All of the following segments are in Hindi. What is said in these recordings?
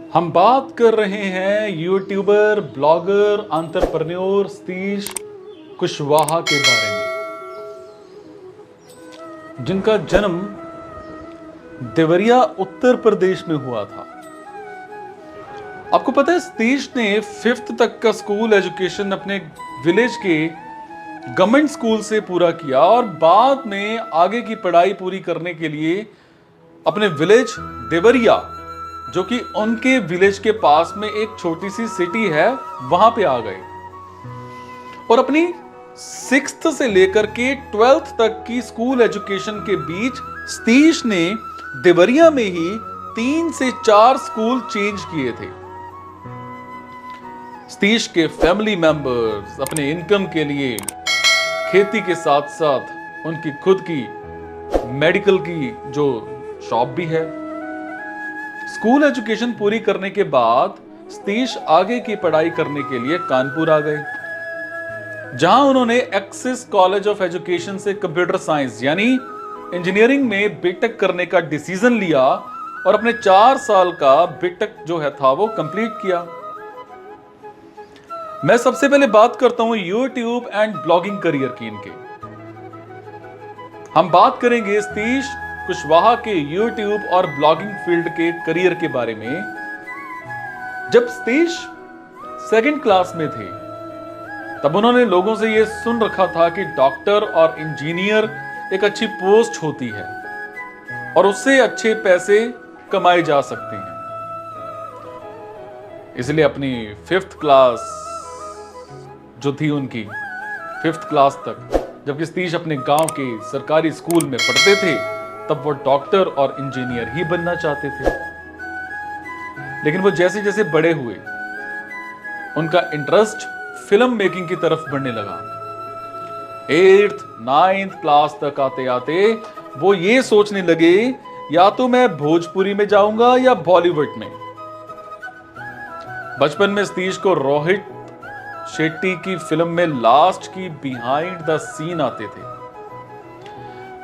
हम बात कर रहे हैं YouTuber, blogger, entrepreneur Satish Kushwaha के बारे में, जिनका जन्म देवरिया उत्तर प्रदेश में हुआ था। आपको पता है सतीश ने 5th तक का स्कूल एजुकेशन अपने विलेज के गवर्नमेंट स्कूल से पूरा किया और बाद में आगे की पढ़ाई पूरी करने के लिए अपने विलेज देवरिया, जो कि उनके विलेज के पास में एक छोटी सी सिटी है, वहां पे आ गए और अपनी 6th से लेकर के 12th तक की स्कूल एजुकेशन के बीच सतीश ने देवरिया में ही 3 से 4 स्कूल चेंज किए थे। सतीश के फैमिली मेंबर्स अपने इनकम के लिए खेती के साथ साथ उनकी खुद की मेडिकल की जो शॉप भी है। स्कूल एजुकेशन पूरी करने के बाद सतीश आगे की पढ़ाई करने के लिए कानपुर आ गए, जहां उन्होंने एक्सिस कॉलेज ऑफ एजुकेशन से कंप्यूटर साइंस यानी इंजीनियरिंग में बीटेक करने का डिसीजन लिया और अपने 4 साल का बीटेक जो है था वो कंप्लीट किया। मैं सबसे पहले बात करता हूं यूट्यूब एंड ब्लॉगिंग करियर की इनके। हम बात करेंगे सतीश कुशवाहा के यूट्यूब और ब्लॉगिंग फील्ड के करियर के बारे में। जब सतीश 2nd क्लास में थे तब उन्होंने लोगों से यह सुन रखा था कि डॉक्टर और इंजीनियर एक अच्छी पोस्ट होती है और उससे अच्छे पैसे कमाए जा सकते हैं। इसलिए अपनी 5th क्लास जो थी उनकी 5th क्लास तक, जबकि सतीश अपने गांव के सरकारी स्कूल में पढ़ते थे, तब वो डॉक्टर और इंजीनियर ही बनना चाहते थे। लेकिन वो जैसे जैसे बड़े हुए उनका इंटरेस्ट फिल्म मेकिंग की तरफ बढ़ने लगा। 8th 9th क्लास तक आते आते वो ये सोचने लगे या तो मैं भोजपुरी में जाऊंगा या बॉलीवुड में। बचपन में सतीश को रोहित शेट्टी की फिल्म में लास्ट की बिहाइंड द सीन आते थे,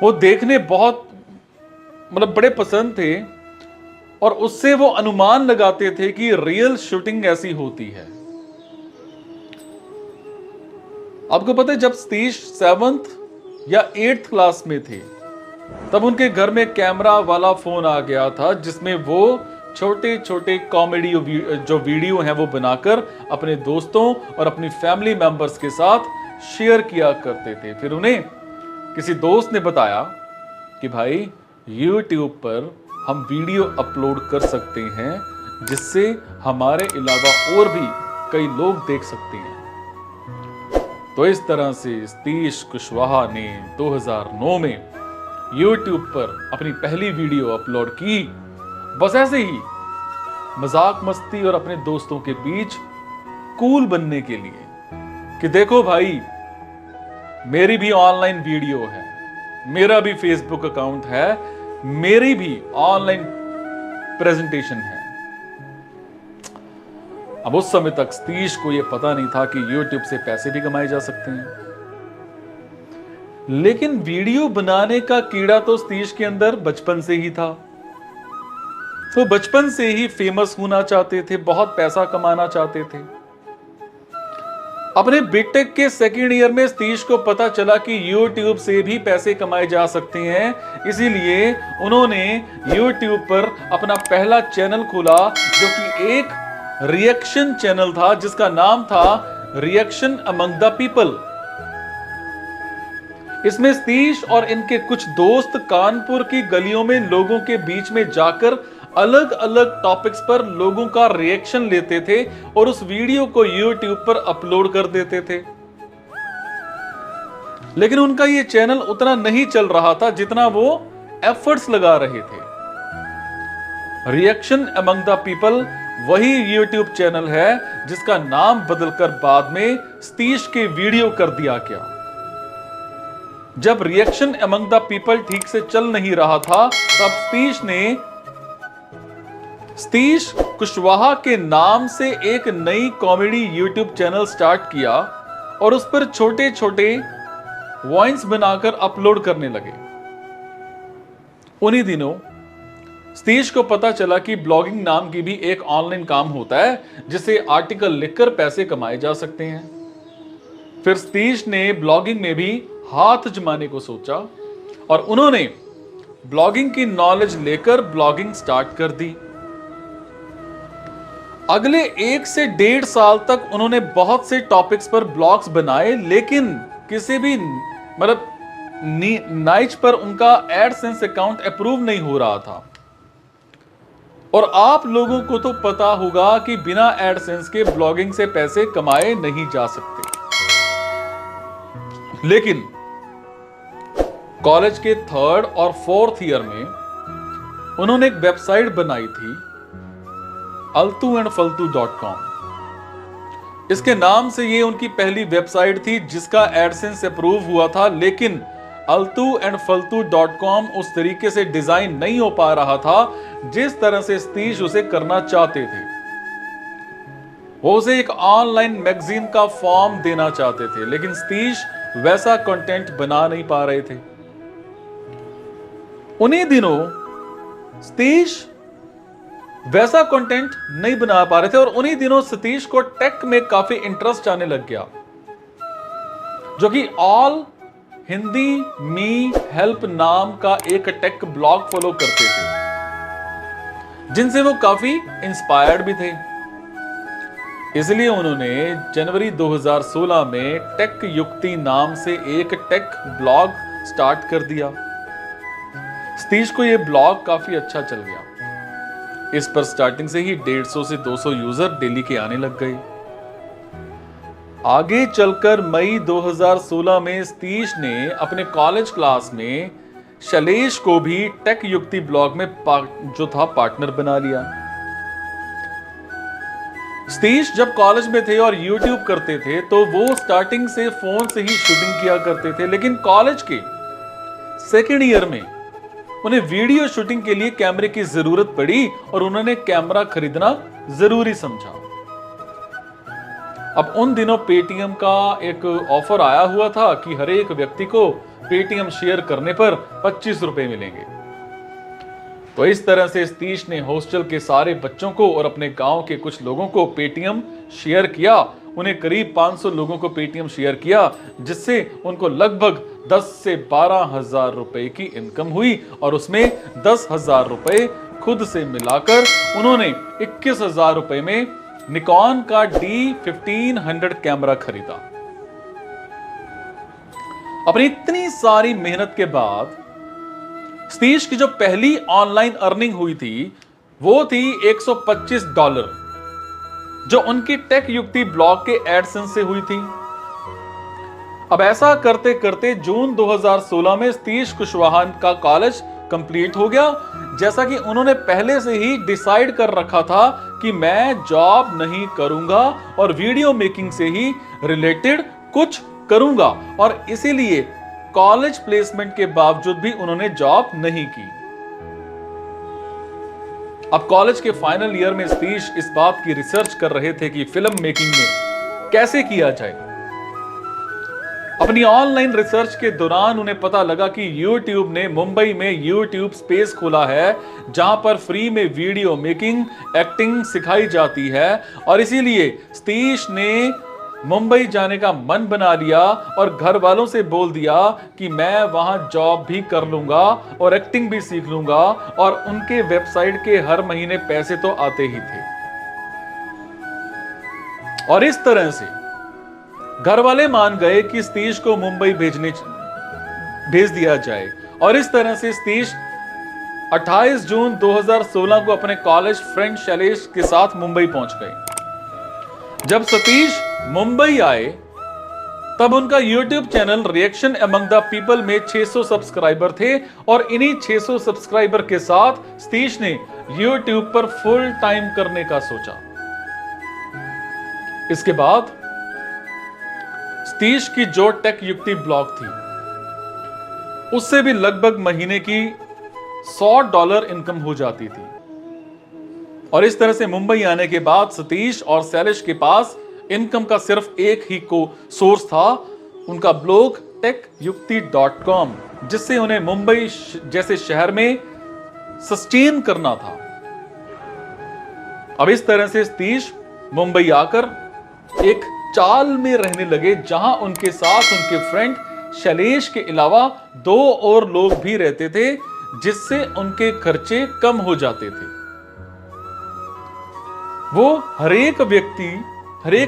वो देखने बहुत बड़े पसंद थे और उससे वो अनुमान लगाते थे कि रियल शूटिंग ऐसी होती है। आपको पता है जब सतीश 7th या 8th क्लास में थे तब उनके घर में कैमरा वाला फोन आ गया था, जिसमें वो छोटे छोटे कॉमेडी जो वीडियो हैं वो बनाकर अपने दोस्तों और अपनी फैमिली मेंबर्स के साथ शेयर किया करते थे। फिर उन्हें किसी दोस्त ने बताया कि भाई YouTube पर हम वीडियो अपलोड कर सकते हैं, जिससे हमारे अलावा और भी कई लोग देख सकते हैं। तो इस तरह से सतीश कुशवाहा ने 2009 में YouTube पर अपनी पहली वीडियो अपलोड की, बस ऐसे ही मजाक मस्ती और अपने दोस्तों के बीच कूल बनने के लिए कि देखो भाई मेरी भी ऑनलाइन वीडियो है, मेरा भी फेसबुक अकाउंट है, मेरी भी ऑनलाइन प्रेजेंटेशन है। अब उस समय तक सतीश को यह पता नहीं था कि YouTube से पैसे भी कमाए जा सकते हैं। लेकिन वीडियो बनाने का कीड़ा तो सतीश के अंदर बचपन से ही था। तो बचपन से ही फेमस होना चाहते थे, बहुत पैसा कमाना चाहते थे। अपने बीटेक के 2nd ईयर में सतीश को पता चला कि YouTube से भी पैसे कमाए जा सकते हैं, इसीलिए उन्होंने YouTube पर अपना पहला चैनल खोला, जो कि एक रिएक्शन चैनल था जिसका नाम था रिएक्शन अमंग द पीपल। इसमें सतीश और इनके कुछ दोस्त कानपुर की गलियों में लोगों के बीच में जाकर अलग अलग टॉपिक्स पर लोगों का रिएक्शन लेते थे और उस वीडियो को YouTube पर अपलोड कर देते थे। लेकिन उनका यह चैनल उतना नहीं चल रहा था जितना वो एफर्ट्स लगा रहे थे। रिएक्शन अमंग द पीपल वही YouTube चैनल है जिसका नाम बदलकर बाद में सतीश के वीडियो कर दिया गया। जब रिएक्शन अमंग द पीपल ठीक से चल नहीं रहा था तब सतीश कुशवाहा के नाम से एक नई कॉमेडी YouTube चैनल स्टार्ट किया और उस पर छोटे छोटे वॉइस बनाकर अपलोड करने लगे। उन्हीं दिनों सतीश को पता चला कि ब्लॉगिंग नाम की भी एक ऑनलाइन काम होता है जिससे आर्टिकल लिखकर पैसे कमाए जा सकते हैं। फिर सतीश ने ब्लॉगिंग में भी हाथ जमाने को सोचा और उन्होंने ब्लॉगिंग की नॉलेज लेकर ब्लॉगिंग स्टार्ट कर दी। अगले 1 से 1.5 साल तक उन्होंने बहुत से टॉपिक्स पर ब्लॉग्स बनाए, लेकिन किसी भी नाइच पर उनका एडसेंस अकाउंट अप्रूव नहीं हो रहा था। और आप लोगों को तो पता होगा कि बिना एडसेंस के ब्लॉगिंग से पैसे कमाए नहीं जा सकते। लेकिन कॉलेज के 3rd और 4th ईयर में उन्होंने एक वेबसाइट बनाई थी altuandfaltu.com। इसके नाम से ये उनकी पहली वेबसाइट थी जिसका एडसेंस अप्रूव हुआ था, लेकिन altuandfaltu.com उस तरीके से डिजाइन नहीं हो पा रहा था जिस तरह से सतीश उसे करना चाहते थे। वो उसे एक ऑनलाइन मैगजीन का फॉर्म देना चाहते थे, लेकिन सतीश वैसा कंटेंट बना नहीं पा रहे थे। उन्हीं दिनों सतीश वैसा कंटेंट नहीं बना पा रहे थे और उन्हीं दिनों सतीश को टेक में काफी इंटरेस्ट आने लग गया, जो कि ऑल हिंदी मी हेल्प नाम का एक टेक ब्लॉग फॉलो करते थे, जिनसे वो काफी इंस्पायर्ड भी थे। इसलिए उन्होंने जनवरी 2016 में टेक युक्ति नाम से एक टेक ब्लॉग स्टार्ट कर दिया। सतीश को यह ब्लॉग काफी अच्छा चल गया। इस पर स्टार्टिंग से ही 150 से 200 यूजर डेली के आने लग गए। आगे चलकर मई 2016 में सतीश ने अपने कॉलेज क्लास में शैलेश को भी टेक युक्ति ब्लॉग में जो था पार्टनर बना लिया। सतीश जब कॉलेज में थे और यूट्यूब करते थे तो वो स्टार्टिंग से फोन से ही शूटिंग किया करते थे, लेकिन कॉलेज के 2nd ईयर में उन्हें वीडियो शूटिंग के लिए कैमरे की जरूरत पड़ी और उन्होंने कैमरा खरीदना जरूरी समझा। अब उन दिनों पेटीएम का एक ऑफर आया हुआ था कि हर एक व्यक्ति को पेटीएम शेयर करने पर 25 रुपए मिलेंगे। तो इस तरह से सतीश ने हॉस्टल के सारे बच्चों को और अपने गांव के कुछ लोगों को पेटीएम शेयर किया। उन्हें करीब 500 लोगों को पेटीएम शेयर किया, जिससे उनको लगभग 10 से 12 हजार रुपए की इनकम हुई और उसमें 10 हजार रुपए खुद से मिलाकर उन्होंने 21 हजार रुपए में निकॉन का D1500 कैमरा खरीदा। अपनी इतनी सारी मेहनत के बाद सतीश की जो पहली ऑनलाइन अर्निंग हुई थी वो थी $125, जो उनकी टेक युक्ति ब्लॉग के एडसेंस से हुई थी। अब ऐसा करते करते जून 2016 में सतीश कुशवाहा का कॉलेज कंप्लीट हो गया। जैसा कि उन्होंने पहले से ही डिसाइड कर रखा था कि मैं जॉब नहीं करूंगा और वीडियो मेकिंग से ही रिलेटेड कुछ करूंगा, और इसीलिए कॉलेज प्लेसमेंट के बावजूद भी उन्होंने जॉब नहीं की। अब कॉलेज के फाइनल ईयर में सतीश इस बात की रिसर्च कर रहे थे कि फिल्म मेकिंग में कैसे किया जाए। अपनी ऑनलाइन रिसर्च के दौरान उन्हें पता लगा कि YouTube ने मुंबई में YouTube स्पेस खोला है जहां पर फ्री में वीडियो मेकिंग, एक्टिंग सिखाई जाती है, और इसीलिए सतीश ने मुंबई जाने का मन बना लिया और घर वालों से बोल दिया कि मैं वहां जॉब भी कर लूंगा और एक्टिंग भी सीख लूंगा, और उनके वेबसाइट के हर महीने पैसे तो आते ही थे। और इस तरह से घर वाले मान गए कि सतीश को मुंबई भेज दिया जाए, और इस तरह से सतीश 28 जून 2016 को अपने कॉलेज फ्रेंड शैलेश के साथ मुंबई पहुंच गए। जब सतीश मुंबई आए तब उनका YouTube channel reaction among the people में 600 सब्सक्राइबर थे, और इन्हीं 600 सब्सक्राइबर के साथ सतीश ने YouTube पर फुल टाइम करने का सोचा। इसके बाद सतीश की जो टेक युक्ति ब्लॉग थी उससे भी लगभग महीने की $100 इनकम हो जाती थी। और इस तरह से मुंबई आने के बाद सतीश और शैलेश के पास इनकम का सिर्फ एक ही सोर्स था, उनका ब्लॉग techyukti.com, जिससे उन्हें मुंबई जैसे शहर में सस्टेन करना था। अब इस तरह से सतीश मुंबई आकर एक चाल में रहने लगे जहां उनके साथ उनके फ्रेंड शैलेश के अलावा 2 और लोग भी रहते थे, जिससे उनके खर्चे कम हो जाते थे। वो हर एक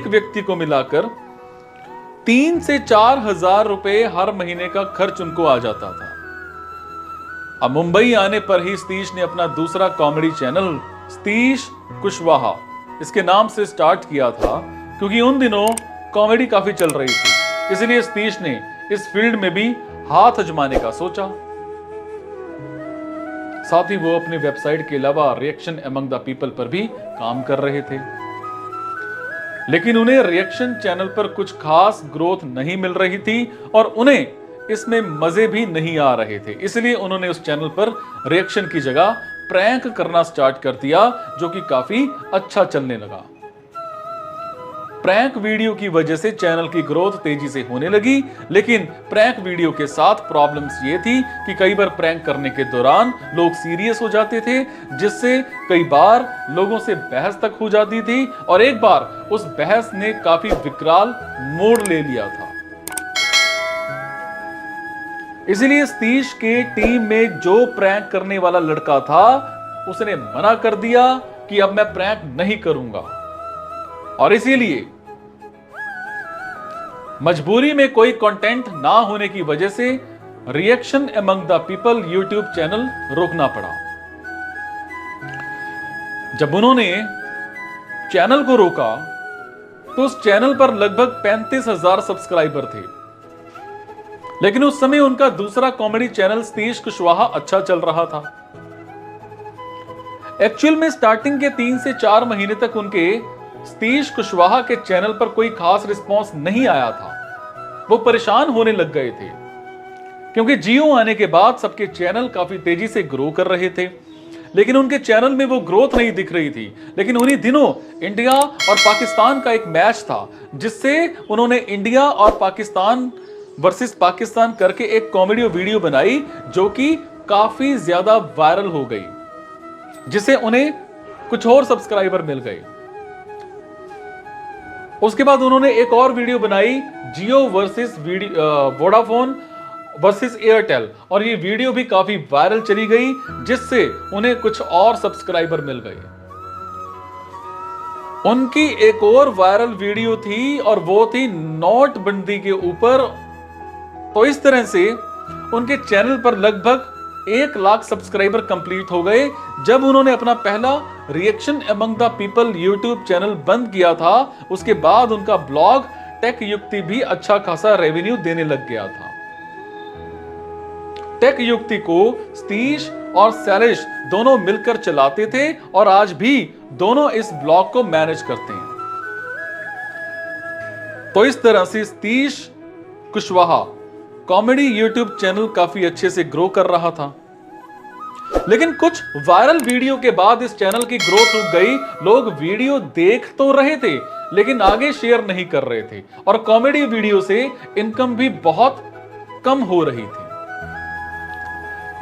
व्यक्ति को मिलाकर 3 से 4 हजार रुपए हर महीने का खर्च उनको आ जाता था। अब मुंबई आने पर ही सतीश ने अपना दूसरा कॉमेडी चैनल सतीश कुशवाहा इसके नाम से स्टार्ट किया था, क्योंकि उन दिनों कॉमेडी काफी चल रही थी। इसलिए सतीश ने इस फील्ड में भी हाथ आजमाने का सोचा। साथ ही वो अपनी वेबसाइट के अलावा रिएक्शन अमंग द पीपल पर भी काम कर रहे थे, लेकिन उन्हें रिएक्शन चैनल पर कुछ खास ग्रोथ नहीं मिल रही थी और उन्हें इसमें मजे भी नहीं आ रहे थे। इसलिए उन्होंने उस चैनल पर रिएक्शन की जगह प्रैंक करना स्टार्ट कर दिया, जो कि काफी अच्छा चलने लगा। प्रैंक वीडियो की वजह से चैनल की ग्रोथ तेजी से होने लगी, लेकिन प्रैंक वीडियो के साथ प्रॉब्लम्स ये थी कि कई बार प्रैंक करने के दौरान लोग सीरियस हो जाते थे, जिससे कई बार लोगों से बहस तक हो जाती थी और एक बार उस बहस ने काफी विकराल मोड़ ले लिया था। इसलिए सतीश के टीम में जो प्रैंक करने वाला लड़का था, उसने मना कर दिया कि अब मैं प्रैंक नहीं करूंगा, और इसीलिए मजबूरी में कोई कंटेंट ना होने की वजह से reaction among the people YouTube channel रोकना पड़ा। जब उन्होंने चैनल को रोका तो उस चैनल पर लगभग 35,000 सब्सक्राइबर थे, लेकिन उस समय उनका दूसरा कॉमेडी चैनल सतीश कुशवाहा अच्छा चल रहा था। एक्चुअल में स्टार्टिंग के 3 से 4 महीने तक उनके सतीश कुशवाहा के चैनल पर कोई खास रिस्पांस नहीं आया था। वो परेशान होने लग गए थे, क्योंकि जियो आने के बाद सबके चैनल काफी तेजी से ग्रो कर रहे थे, लेकिन उनके चैनल में वो ग्रोथ नहीं दिख रही थी। लेकिन उन्हीं दिनों इंडिया और पाकिस्तान का एक मैच था, जिससे उन्होंने इंडिया और पाकिस्तान वर्सेस पाकिस्तान करके एक कॉमेडी वीडियो बनाई, जो कि काफी ज्यादा वायरल हो गई, जिससे उन्हें कुछ और सब्सक्राइबर मिल गए। उसके बाद उन्होंने एक और वीडियो बनाई, जियो वर्सेस वोडाफोन वर्सेस एयरटेल, और ये वीडियो भी काफी वायरल चली गई, जिससे उन्हें कुछ और सब्सक्राइबर मिल गए। उनकी एक और वायरल वीडियो थी और वो थी नोटबंदी के ऊपर। तो इस तरह से उनके चैनल पर लगभग 1 लाख सब्सक्राइबर कंप्लीट हो गए। जब उन्होंने अपना पहला reaction among the people YouTube channel बंद किया था, उसके बाद उनका ब्लॉग टेक युक्ति भी अच्छा खासा रेवेन्यू देने लग गया था। टेक युक्ति को सतीश और शैलेश दोनों मिलकर चलाते थे और आज भी दोनों इस ब्लॉग को मैनेज करते हैं। तो इस तरह से Satish Kushwaha comedy YouTube channel काफी अच्छे से ग्रो कर रहा था, लेकिन कुछ वायरल वीडियो के बाद इस चैनल की ग्रोथ रुक गई। लोग वीडियो देख तो रहे थे, लेकिन आगे शेयर नहीं कर रहे थे, और कॉमेडी वीडियो से इनकम भी बहुत कम हो रही थी।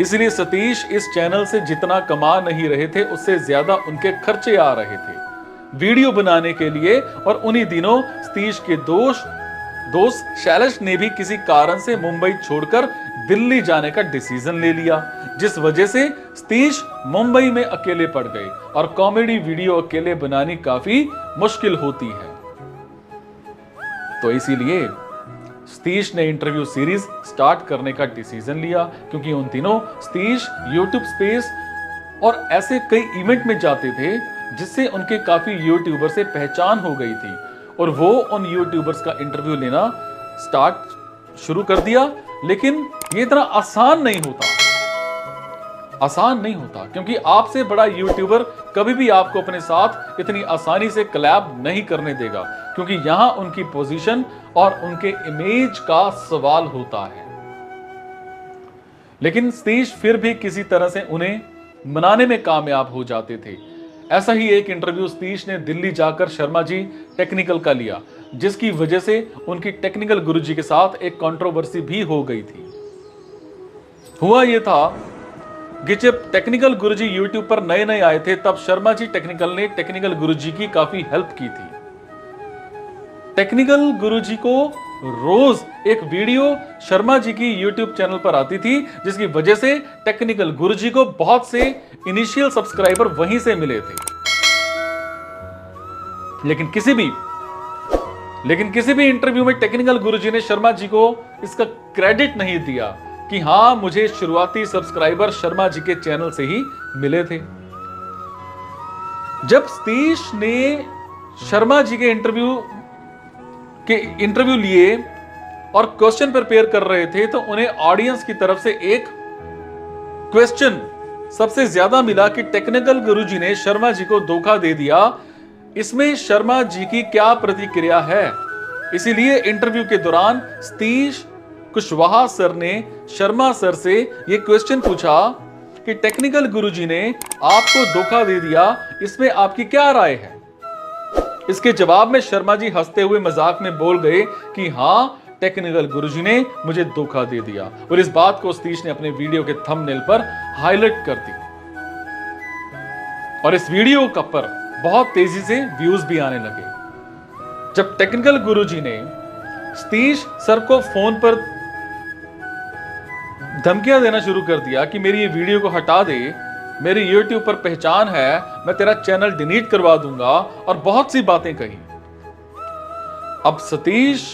इसलिए सतीश इस चैनल से जितना कमा नहीं रहे थे, उससे ज्यादा उनके खर्चे आ रहे थे वीडियो बनाने के लिए। और उन्हीं दिनों सतीश के दोस्त शैलेश ने भी किसी कारण से मुंबई छोड़कर दिल्ली जाने का डिसीजन ले लिया, जिस वजह से सतीश मुंबई में अकेले पड़ गए और कॉमेडी वीडियो अकेले बनानी काफी मुश्किल होती है। तो इसीलिए सतीश ने इंटरव्यू सीरीज स्टार्ट करने का डिसीजन लिया, क्योंकि उन दिनों सतीश यूट्यूब स्पेस और ऐसे कई इवेंट में जाते थे, जिससे उनके काफी यूट्यूबर से पहचान हो गई थी, और वो उन यूट्यूबर्स का इंटरव्यू लेना शुरू कर दिया। लेकिन ये इतना आसान नहीं होता, क्योंकि आपसे बड़ा यूट्यूबर कभी भी आपको अपने साथ इतनी आसानी से कोलैब नहीं करने देगा, क्योंकि यहां उनकी पोजीशन और उनके इमेज का सवाल होता है। लेकिन सतीश फिर भी किसी तरह से उन्हें मनाने में कामयाब हो जाते थे। ऐसा ही एक इंटरव्यू सतीश ने दिल्ली जाकर शर्मा जी टेक्निकल का लिया, जिसकी वजह से उनकी टेक्निकल गुरुजी के साथ एक कंट्रोवर्सी भी हो गई थी। हुआ यह था जब टेक्निकल गुरुजी यूट्यूब पर नए नए आए थे तब शर्मा जी टेक्निकल ने टेक्निकल गुरुजी की काफी हेल्प की थी। टेक्निकल गुरुजी को रोज एक वीडियो शर्मा जी की यूट्यूब चैनल पर आती थी, जिसकी वजह से टेक्निकल गुरुजी को बहुत से इनिशियल सब्सक्राइबर वहीं से मिले थे। लेकिन किसी भी इंटरव्यू में टेक्निकल गुरुजी ने शर्मा जी को इसका क्रेडिट नहीं दिया कि हां मुझे शुरुआती सब्सक्राइबर शर्मा जी के चैनल से ही मिले थे। जब सतीश ने शर्मा जी के इंटरव्यू लिए और क्वेश्चन प्रिपेयर कर रहे थे तो उन्हें ऑडियंस की तरफ से एक क्वेश्चन सबसे ज्यादा मिला कि टेक्निकल गुरुजी ने शर्मा जी को धोखा दे दिया, इसमें शर्मा जी की क्या प्रतिक्रिया है। इसीलिए इंटरव्यू के दौरान सतीश कुशवाहा सर ने शर्मा सर से यह क्वेश्चन पूछा कि टेक्निकल गुरुजी ने आपको धोखा दे दिया, इसमें आपकी क्या राय है। इसके जवाब में शर्मा जी हंसते हुए मजाक में बोल गए कि हां टेक्निकल गुरुजी ने मुझे धोखा दे दिया, और इस बात को सतीश ने अपने वीडियो के थंबनेल पर हाईलाइट कर दी और इस वीडियो का पर बहुत तेजी से व्यूज भी आने लगे। जब टेक्निकल गुरुजी ने सतीश सर को फोन पर धमकियां देना शुरू कर दिया कि मेरी ये वीडियो को हटा दे, मेरी यूट्यूब पर पहचान है, मैं तेरा चैनल डिलीट करवा दूंगा, और बहुत सी बातें कही। अब सतीश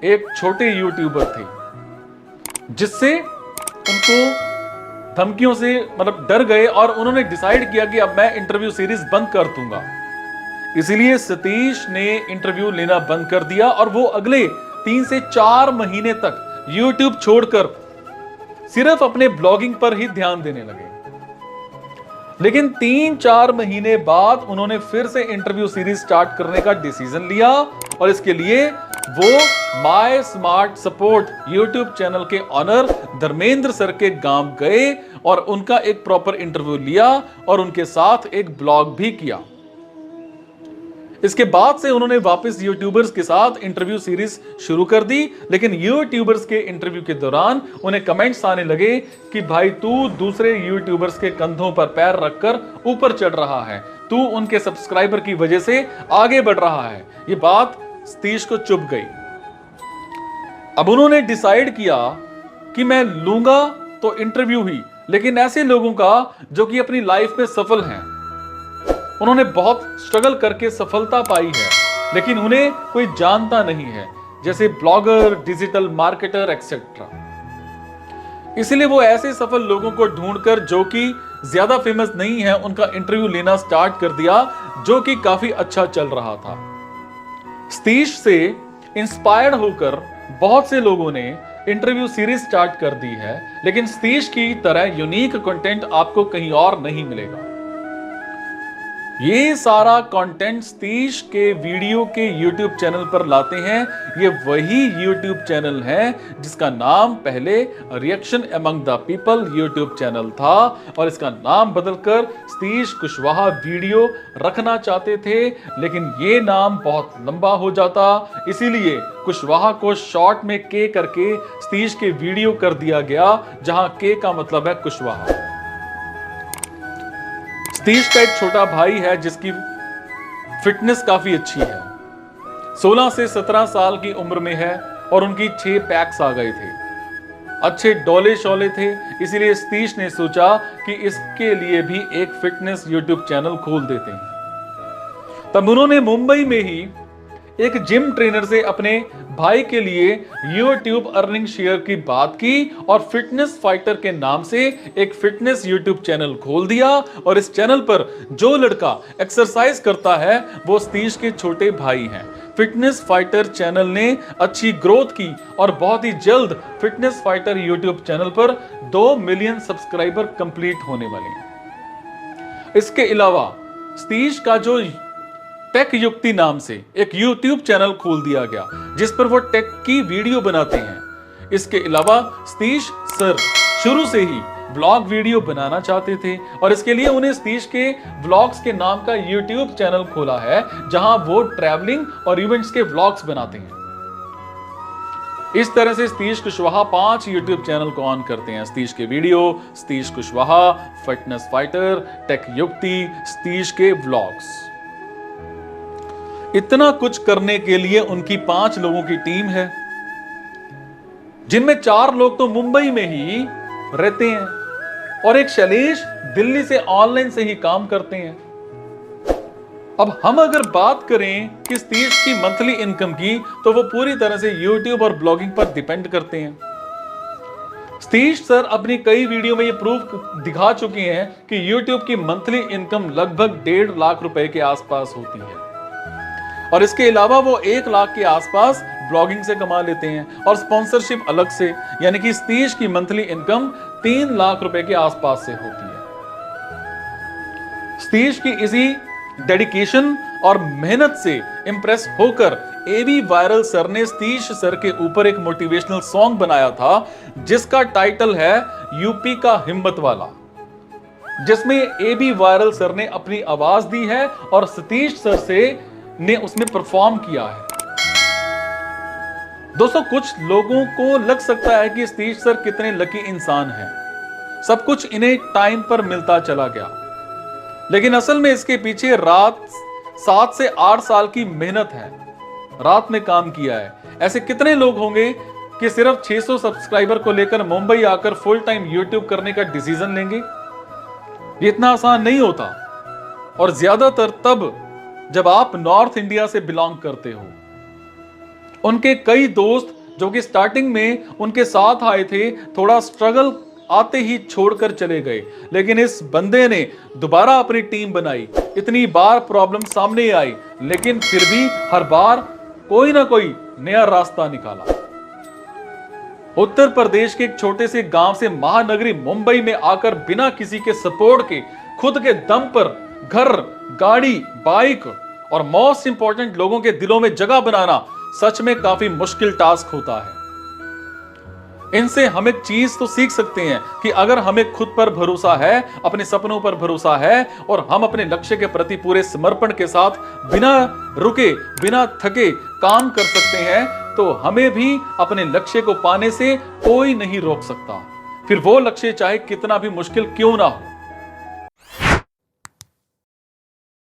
एक छोटे यूट्यूबर थे जिससे उनको धमकियों से डर गए और उन्होंने डिसाइड किया कि अब मैं इंटरव्यू सीरीज बंद कर दूंगा। इसीलिए सतीश ने इंटरव्यू लेना बंद कर दिया और वो अगले 3 से 4 महीने तक यूट्यूब छोड़कर सिर्फ अपने ब्लॉगिंग पर ही ध्यान देने लगे। लेकिन 3-4 महीने बाद उन्होंने फिर से इंटरव्यू सीरीज स्टार्ट करने का डिसीजन लिया और इसके लिए वो my smart support YouTube channel के ऑनर धर्मेंद्र सर के गांव गए और उनका एक प्रॉपर इंटरव्यू लिया और उनके साथ एक ब्लॉग भी किया। इसके बाद से उन्होंने वापस यूट्यूबर्स के साथ इंटरव्यू सीरीज शुरू कर दी, लेकिन यूट्यूबर्स के इंटरव्यू के दौरान उन्हें कमेंट्स आने लगे कि भाई तू दूसरे यूट्यूबर्स के कंधों पर पैर रखकर ऊपर चढ़ रहा है, तू उनके सब्सक्राइबर की वजह से आगे बढ़ रहा है। ये बात सतीश को चुभ गई। अब उन्होंने डिसाइड किया कि मैं लूंगा तो इंटरव्यू ही, लेकिन ऐसे लोगों का जो कि अपनी लाइफ में सफल हैं। उन्होंने बहुत स्ट्रगल करके सफलता पाई है, लेकिन उन्हें कोई जानता नहीं है, जैसे ब्लॉगर, डिजिटल मार्केटर एक्सेट्रा। इसलिए वो ऐसे सफल लोगों को ढूंढकर जो कि ज्यादा फेमस नहीं है उनका इंटरव्यू लेना स्टार्ट कर दिया, जो कि काफी अच्छा चल रहा था। सतीश से इंस्पायर्ड होकर बहुत से लोगों ने इंटरव्यू सीरीज स्टार्ट कर दी है, लेकिन सतीश की तरह यूनिक कंटेंट आपको कहीं और नहीं मिलेगा। ये सारा कंटेंट सतीश के वीडियो के YouTube चैनल पर लाते हैं। ये वही YouTube चैनल है जिसका नाम पहले reaction among the people YouTube channel था और इसका नाम बदलकर सतीश कुशवाहा वीडियो रखना चाहते थे, लेकिन ये नाम बहुत लंबा हो जाता, इसीलिए कुशवाहा को शॉर्ट में के करके सतीश के वीडियो कर दिया गया, जहां के का मतलब है कुशवाहा। सतीश का एक छोटा भाई है जिसकी फिटनेस काफी अच्छी है, 16 से 17 साल की उम्र में है और उनकी 6 पैक्स आ गए थे, अच्छे डोले शोले थे। इसीलिए सतीश ने सोचा कि इसके लिए भी एक फिटनेस यूट्यूब चैनल खोल देते हैं। तब उन्होंने मुंबई में ही एक जिम ट्रेनर से अपने भाई के लिए यूट्यूब अर्निंग शेयर की बात की और फिटनेस फाइटर के नाम से एक फिटनेस यूट्यूब चैनल खोल दिया। और इस चैनल पर जो लड़का एक्सरसाइज करता है वो सतीश के छोटे भाई हैं। फिटनेस फाइटर चैनल ने अच्छी ग्रोथ की और बहुत ही जल्द फिटनेस फाइटर यूट्यूब चैनल पर 2 मिलियन सब्सक्राइबर कंप्लीट होने वाले हैं। इसके अलावा सतीश का जो टेक युक्ति नाम से एक यूट्यूब चैनल खोल दिया गया जिस पर वो टेक की वीडियो बनाते हैं। इसके अलावा सतीश सर शुरू से ही ब्लॉग वीडियो बनाना चाहते थे और इसके लिए उन्हें सतीश के व्लॉग्स के नाम का यूट्यूब चैनल खोला है, जहां वो ट्रैवलिंग और इवेंट्स के व्लॉग्स बनाते हैं। इस तरह से सतीश कुशवाहा 5 यूट्यूब चैनल को ऑन करते हैं। सतीश के video, Satish Kushwaha, fitness fighter, tech Yukti, Satish के व्लॉग्स। इतना कुछ करने के लिए उनकी 5 लोगों की टीम है, जिनमें 4 लोग तो मुंबई में ही रहते हैं और एक शैलेश दिल्ली से ऑनलाइन से ही काम करते हैं। अब हम अगर बात करें कि सतीश की मंथली इनकम की, तो वो पूरी तरह से यूट्यूब और ब्लॉगिंग पर डिपेंड करते हैं। सतीश सर अपनी कई वीडियो में ये प्रूफ दिखा चुके हैं कि यूट्यूब की मंथली इनकम लगभग 1.5 लाख रुपए के आसपास होती है और इसके अलावा वो 1 लाख के आसपास ब्लॉगिंग से कमा लेते हैं और स्पॉन्सरशिप अलग से, यानी कि सतीश की मंथली इनकम 3 लाख रुपए के आसपास से होती है। सतीश की इसी डेडिकेशन और मेहनत से इंप्रेस होकर एबी वायरल सर ने सतीश सर के ऊपर एक मोटिवेशनल सॉन्ग बनाया था, जिसका टाइटल है यूपी का हिम्मत वाला, जिसमें एबी वायरल सर ने अपनी आवाज दी है और सतीश सर से ने उसमें परफॉर्म किया है। दोस्तों, कुछ लोगों को लग सकता है कि सतीश सर कितने लकी इंसान हैं, सब कुछ इन्हें टाइम पर मिलता चला गया, लेकिन असल में इसके पीछे रात 7 से 8 साल की मेहनत है। रात में काम किया है। ऐसे कितने लोग होंगे कि सिर्फ 600 सब्सक्राइबर को लेकर मुंबई आकर फुल टाइम यूट्यूब करने का डिसीजन लेंगे? ये इतना आसान नहीं होता, और ज्यादातर तब जब आप नॉर्थ इंडिया से बिलोंग करते हो। उनके कई दोस्त जो कि स्टार्टिंग में उनके साथ आए थे, थोड़ा स्ट्रगल आते ही छोड़कर चले गए, लेकिन इस बंदे ने दोबारा अपनी टीम बनाई। इतनी बार प्रॉब्लम सामने आई, लेकिन फिर भी हर बार कोई ना कोई नया रास्ता निकाला। उत्तर प्रदेश के एक छोटे से गांव से महानगरी मुंबई में आकर बिना किसी के सपोर्ट के खुद के दम पर घर, गाड़ी, बाइक और मोस्ट इंपॉर्टेंट लोगों के दिलों में जगह बनाना सच में काफी मुश्किल टास्क होता है। इनसे हम एक चीज तो सीख सकते हैं कि अगर हमें खुद पर भरोसा है, अपने सपनों पर भरोसा है और हम अपने लक्ष्य के प्रति पूरे समर्पण के साथ बिना रुके, बिना थके काम कर सकते हैं, तो हमें भी अपने लक्ष्य को पाने से कोई नहीं रोक सकता, फिर वो लक्ष्य चाहे कितना भी मुश्किल क्यों ना हो।